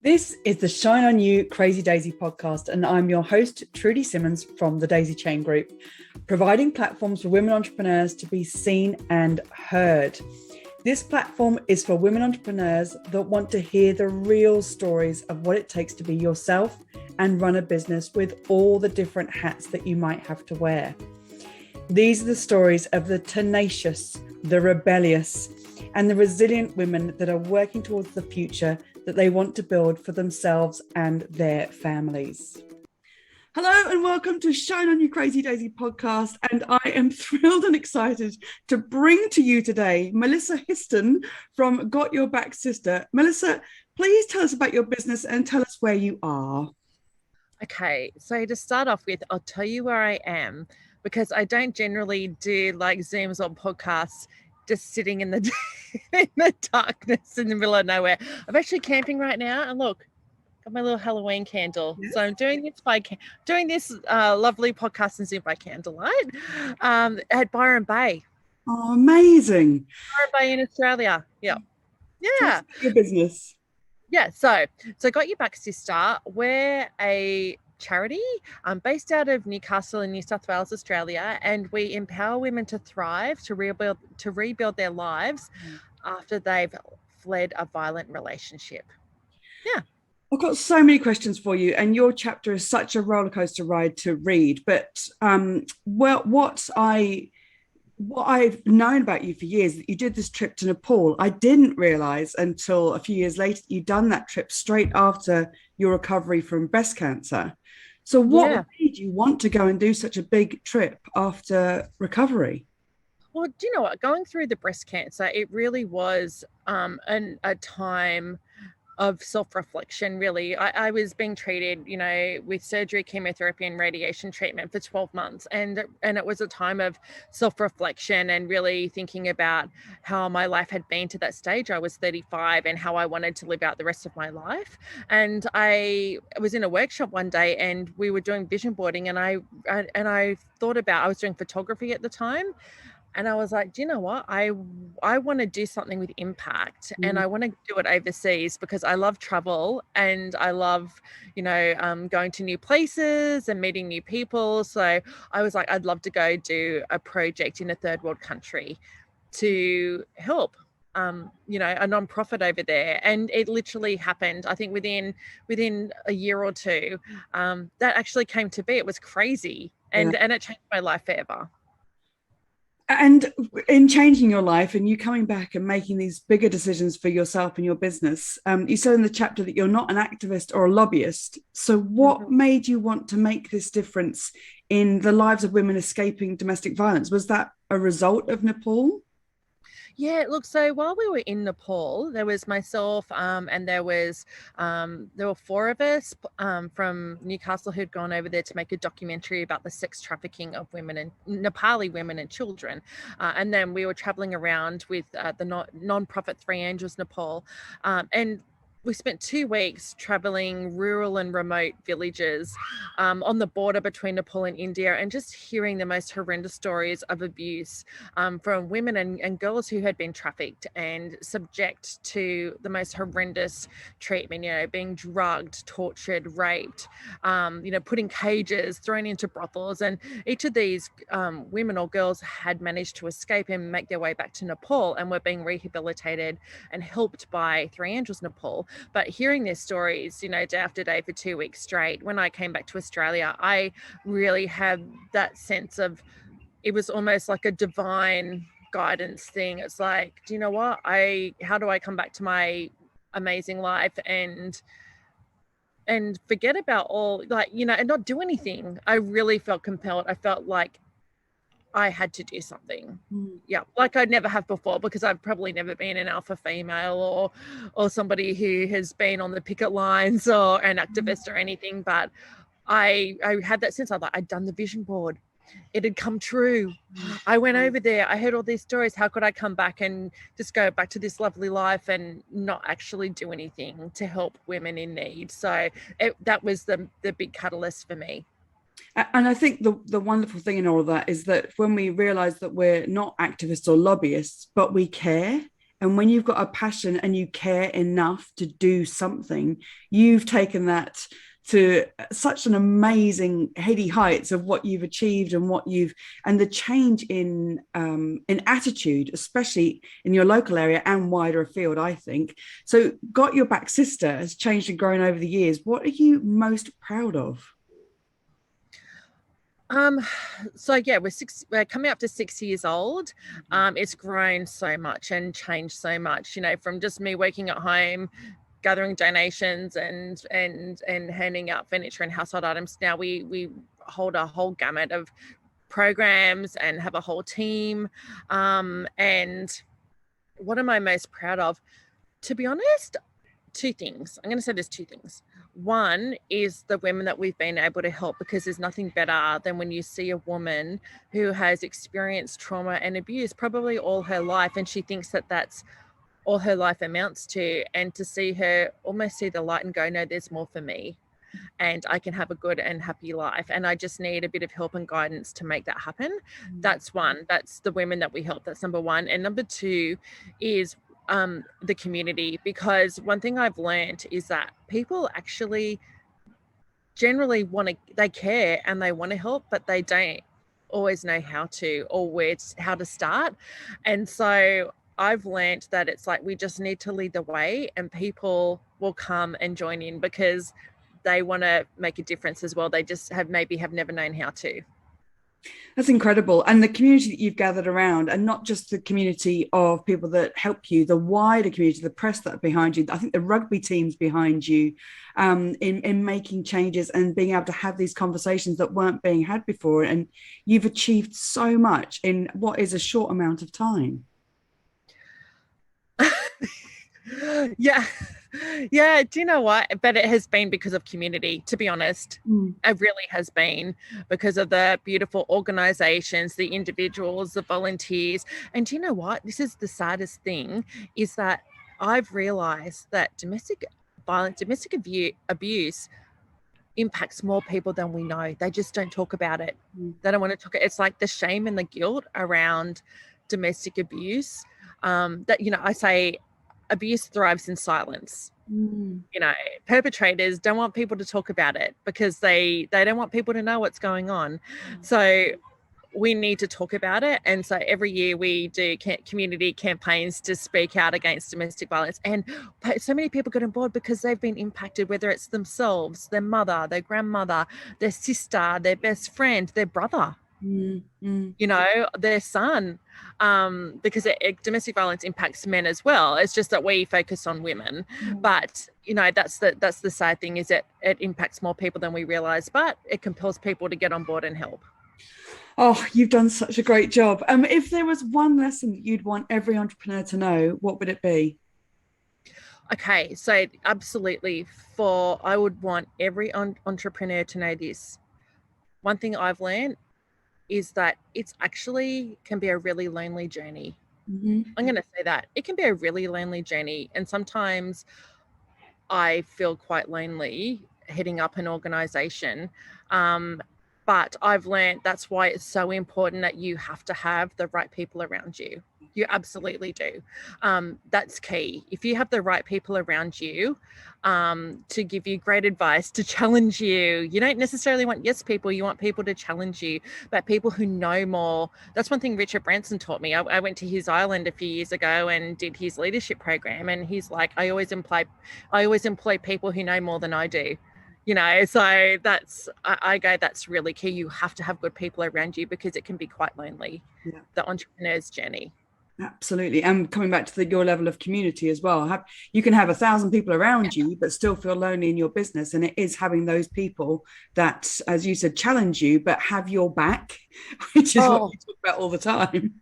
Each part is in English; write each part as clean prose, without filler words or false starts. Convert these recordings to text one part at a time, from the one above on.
This is the Shine On You Crazy Daisy podcast, and I'm your host, Trudy Simmons from the Daisy Chain Group, providing platforms for women entrepreneurs to be seen and heard. This platform is for women entrepreneurs that want to hear the real stories of what it takes to be yourself and run a business with all the different hats that you might have to wear. These are the stories of the tenacious, the rebellious, and the resilient women that are working towards the future that they want to build for themselves and their families. Hello and welcome to Shine On You Crazy Daisy podcast. And I am thrilled and excited to bring to you today Melissa Histon from Got Your Back Sista. Melissa, please tell us about your business and tell us where you are. Okay, so to start off with, I'll tell you where I am because I don't generally do like Zooms or podcasts just sitting in the in the darkness in the middle of nowhere. I'm actually camping right now, and look, got my little Halloween candle. Yes. So I'm doing this lovely podcast and Zoom by candlelight at Byron Bay. Oh, amazing! Byron Bay in Australia. Yeah. Your business. Yeah. So Got Your Back Sista. We're a charity based out of Newcastle in New South Wales, Australia, and we empower women to thrive, to rebuild their lives after they've fled a violent relationship. Yeah. I've got so many questions for you, and your chapter is such a roller coaster ride to read. But what I've known about you for years, that you did this trip to Nepal. I didn't realize until a few years later you'd done that trip straight after your recovery from breast cancer. So what made you want to go and do such a big trip after recovery? Well, do you know what? Going through the breast cancer, it really was a time of self-reflection, really. I was being treated, with surgery, chemotherapy, and radiation treatment for 12 months. And it was a time of self-reflection and really thinking about how my life had been to that stage. I was 35 and how I wanted to live out the rest of my life. And I was in a workshop one day and we were doing vision boarding, and I thought about, I was doing photography at the time. And I was like, do you know what? I want to do something with impact, and I want to do it overseas because I love travel and I love, going to new places and meeting new people. So I was like, I'd love to go do a project in a third world country to help, a nonprofit over there. And it literally happened, I think within a year or two, that actually came to be. It was crazy. And it changed my life forever. And in changing your life and you coming back and making these bigger decisions for yourself and your business, you said in the chapter that you're not an activist or a lobbyist. So what made you want to make this difference in the lives of women escaping domestic violence? Was that a result of Nepal? Yeah, look, so while we were in Nepal, there was myself and there were four of us from Newcastle who'd gone over there to make a documentary about the sex trafficking of women and Nepali women and children. And then we were traveling around with the non-profit Three Angels Nepal. And we spent 2 weeks traveling rural and remote villages on the border between Nepal and India, and just hearing the most horrendous stories of abuse from women and girls who had been trafficked and subject to the most horrendous treatment, being drugged, tortured, raped, put in cages, thrown into brothels. And each of these women or girls had managed to escape and make their way back to Nepal and were being rehabilitated and helped by Three Angels Nepal. But hearing their stories, day after day for 2 weeks straight, when I came back to Australia, I really had that sense of, it was almost like a divine guidance thing. It's like, do you know what? How do I come back to my amazing life and forget about all, and not do anything? I really felt compelled. I felt like I had to do something. Yeah, like I'd never have before, because I've probably never been an alpha female or somebody who has been on the picket lines or an activist or anything. But I had that sense. I'd done the vision board. It had come true. I went over there. I heard all these stories. How could I come back and just go back to this lovely life and not actually do anything to help women in need? So that was the big catalyst for me. And I think the wonderful thing in all of that is that when we realize that we're not activists or lobbyists, but we care And when you've got a passion and you care enough to do something, you've taken that to such an amazing heady heights of what you've achieved and the change in attitude, especially in your local area and wider afield, I think. So Got Your Back Sister has changed and grown over the years. What are you most proud of? So yeah, we're coming up to 6 years old. It's grown so much and changed so much, from just me working at home, gathering donations and handing out furniture and household items. Now we hold a whole gamut of programs and have a whole team. And what am I most proud of? To be honest, two things. I'm going to say there's two things. One is the women that we've been able to help, because there's nothing better than when you see a woman who has experienced trauma and abuse probably all her life, and she thinks that that's all her life amounts to, and to see her almost see the light and go, no, there's more for me, and I can have a good and happy life, and I just need a bit of help and guidance to make that happen. That's one. That's the women that we help. That's number one. And number two is the community, because one thing I've learned is that people actually generally they care and they want to help, but they don't always know how to, or how to start. And so I've learned that it's like we just need to lead the way, and people will come and join in because they want to make a difference as well. They just have never known how to. That's incredible. And the community that you've gathered around, and not just the community of people that help you, the wider community, the press that are behind you. I think the rugby team's behind you in making changes and being able to have these conversations that weren't being had before. And you've achieved so much in what is a short amount of time. Yeah. Yeah, do you know what? But it has been because of community, to be honest. It really has been because of the beautiful organizations, the individuals, the volunteers. And do you know what? This is the saddest thing, is that I've realized that domestic violence, domestic abuse impacts more people than we know. They just don't talk about it. They don't want to talk. It's like the shame and the guilt around domestic abuse. I say abuse thrives in silence. Perpetrators don't want people to talk about it because they don't want people to know what's going on. So we need to talk about it. And so every year we do community campaigns to speak out against domestic violence. And so many people get on board because they've been impacted, whether it's themselves, their mother, their grandmother, their sister, their best friend, their brother. Their son, because domestic violence impacts men as well. It's just that we focus on women. But that's the sad thing, is that it impacts more people than we realize, but it compels people to get on board and help. Oh, you've done such a great job. If there was one lesson that you'd want every entrepreneur to know, what would it be? Okay, so absolutely, I would want every entrepreneur to know this. One thing I've learned is that it's actually can be a really lonely journey. I'm going to say that. It can be a really lonely journey. And sometimes I feel quite lonely heading up an organization. But I've learned that's why it's so important that you have to have the right people around you. You absolutely do. That's key. If you have the right people around you to give you great advice, to challenge you, you don't necessarily want yes people, you want people to challenge you, but people who know more. That's one thing Richard Branson taught me. I went to his island a few years ago and did his leadership program, and he's like, I always employ people who know more than I do. So I go, that's really key. You have to have good people around you because it can be quite lonely, the entrepreneur's journey. Absolutely. And coming back to your level of community as well, you can have 1,000 people around you, but still feel lonely in your business. And it is having those people that, as you said, challenge you, but have your back, which is what you talk about all the time.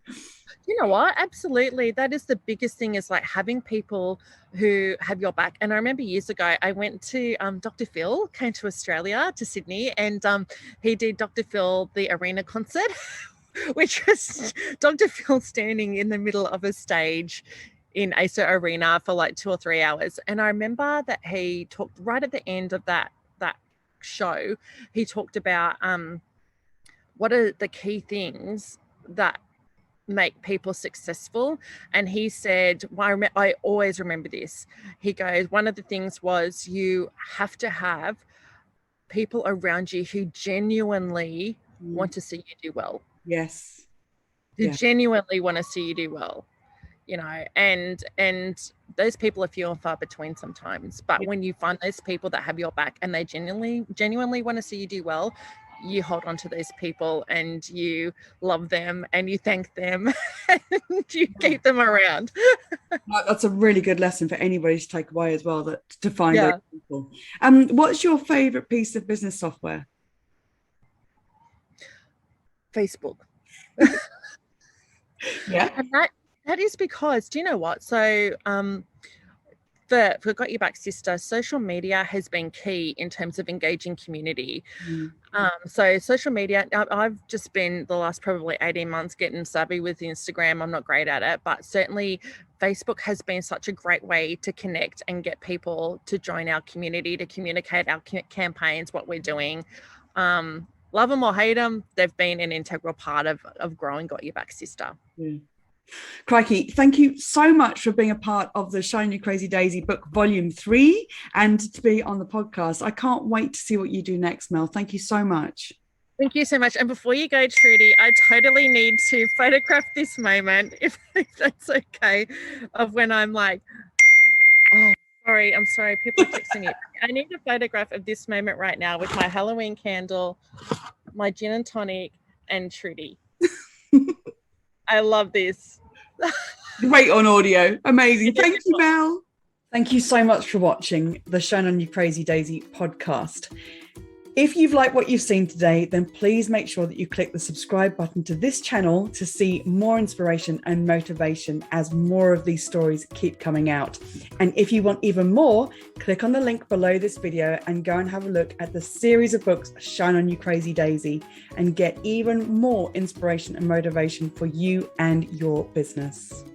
You know what? Absolutely. That is the biggest thing, is like having people who have your back. And I remember years ago, I went to Dr. Phil came to Australia, to Sydney, and he did Dr. Phil, the arena concert, which was Dr. Phil standing in the middle of a stage in ASO Arena for like 2 or 3 hours. And I remember that he talked right at the end of that show, he talked about what are the key things that make people successful. And he said, well, I always remember this. He goes, one of the things was you have to have people around you who genuinely want to see you do well. Yes. Who genuinely want to see you do well, you know, and those people are few and far between sometimes. But when you find those people that have your back and they genuinely want to see you do well, you hold on to those people and you love them and you thank them and you keep them around. That's a really good lesson for anybody to take away as well, that to find those people. What's your favorite piece of business software? Facebook. Yeah. And that is because, do you know what? So for Got Your Back Sista, social media has been key in terms of engaging community. So social media, I've just been the last probably 18 months getting savvy with Instagram. I'm not great at it, but certainly Facebook has been such a great way to connect and get people to join our community, to communicate our campaigns, what we're doing. Love them or hate them, they've been an integral part of growing Got Your Back Sista. Crikey, thank you so much for being a part of the Shine Your Crazy Daisy book volume 3 and to be on the podcast. I can't wait to see what you do next, Mel. Thank you so much. Thank you so much. And before you go, Trudy, I totally need to photograph this moment, if that's okay, of when I'm like, oh, I'm sorry, people are texting me. I need a photograph of this moment right now with my Halloween candle, my gin and tonic, and Trudy. I love this. Great on audio. Amazing. Thank you, Mel. Thank you so much for watching the Shine on Your Crazy Daisy podcast. If you've liked what you've seen today, then please make sure that you click the subscribe button to this channel to see more inspiration and motivation as more of these stories keep coming out. And if you want even more, click on the link below this video and go and have a look at the series of books Shine on You Crazy Daisy and get even more inspiration and motivation for you and your business.